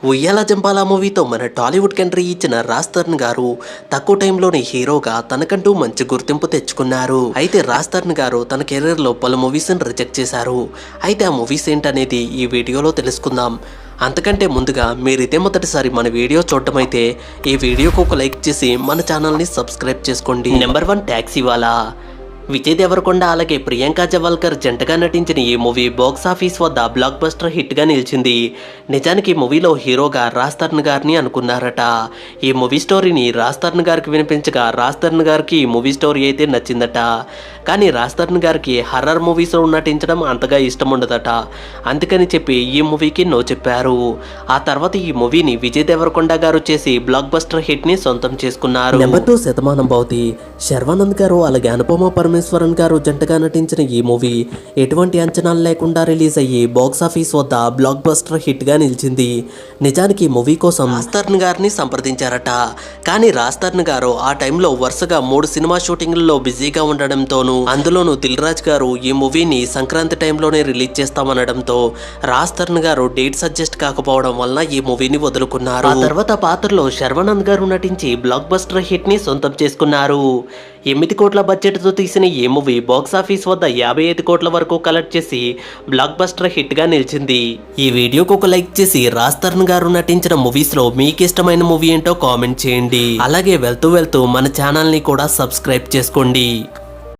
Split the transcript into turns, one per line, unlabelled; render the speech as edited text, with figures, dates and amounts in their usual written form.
ఉయ్యాల జంపాల మూవీతో మన టాలీవుడ్ ఎంట్రీ ఇచ్చిన రాజ్ తరుణ్ గారు తక్కువ టైంలోనే హీరోగా తనకంటూ మంచి గుర్తింపు తెచ్చుకున్నారు. అయితే రాజ్ తరుణ్ గారు తన కెరీర్లో పలు మూవీస్ని రిజెక్ట్ చేశారు. అయితే ఆ మూవీస్ ఏంటనేది ఈ వీడియోలో తెలుసుకుందాం. అంతకంటే ముందుగా మీరు ఇదే మొదటిసారి మన వీడియో చూడటం అయితే ఈ వీడియోకి ఒక లైక్ చేసి మన ఛానల్ని సబ్స్క్రైబ్ చేసుకోండి. నెంబర్ 1 ట్యాక్సీ వాలా. విజయ్ దేవరకొండ అలాగే ప్రియాంక జవాల్కర్ జంటగా నటించిన ఈ మూవీ బాక్స్ ఆఫీస్ వద్ద బ్లాక్ బస్టర్ హిట్గా నిలిచింది. నిజానికి ఈ మూవీలో హీరోగా రాజ్ తరుణ్ గారిని అనుకున్నారట. ఈ మూవీ స్టోరీని రాజ్ తరుణ్ గారికి వినిపించగా రాజ్ తరుణ్ గారికి ఈ మూవీ స్టోరీ అయితే నచ్చిందట. కానీ రాజ్ తరుణ్ గారికి హర్రర్ మూవీస్లో నటించడం అంతగా ఇష్టం ఉండదట. అందుకని చెప్పి ఈ మూవీకి నో చెప్పారు. ఆ తర్వాత ఈ మూవీని విజయ్ దేవరకొండ గారు చేసి బ్లాక్ బస్టర్ హిట్ని సొంతం చేసుకున్నారు. నెంబర్ 2 శతమానం భవతి. శర్వానంద్ గారు అలాగే అనుపమ పరమేశ్వరన్ గారు జంటగా నటించిన ఈ మూవీ ఎటువంటి అంచనాలు లేకుండా రిలీజ్ అయ్యి బాక్స్ ఆఫీస్ వద్ద బ్లాక్ బస్టర్ హిట్గా నిలిచింది. నిజానికి ఈ మూవీ కోసం రాజ్ తరుణ్ గారిని సంప్రదించారట. కానీ రాజ్ తరుణ్ గారు ఆ టైంలో వరుసగా 3 సినిమా షూటింగ్లలో బిజీగా ఉండడంతోనూ అందులోనూ దిల్ రాజు గారు ఈ మూవీని సంక్రాంతి టైంలోనే రిలీజ్ చేస్తామనడంతో రాజ్ తరుణ్ గారు డేట్ సజెస్ట్ కాకపోవడం వలన ఈ మూవీని వదులుకున్నారు. ఆ తర్వాత పాత్రలో శర్వానంద్ గారు నటించి బ్లాక్ బస్టర్ హిట్ ని సొంతం చేసుకున్నారు. 8 కోట్ల బడ్జెట్తో తీసిన ఈ మూవీ బాక్స్ ఆఫీస్ వద్ద 55 కోట్ల వరకు కలెక్ట్ చేసి బ్లాక్ బస్టర్ హిట్ గా నిలిచింది. ఈ వీడియోకి ఒక లైక్ చేసి రాజ్ తరుణ్ గారు నటించిన మూవీస్ లో మీకు ఇష్టమైన మూవీ ఏంటో కామెంట్ చేయండి. అలాగే వెళ్తూ మన ఛానల్ ని కూడా సబ్స్క్రైబ్ చేసుకోండి.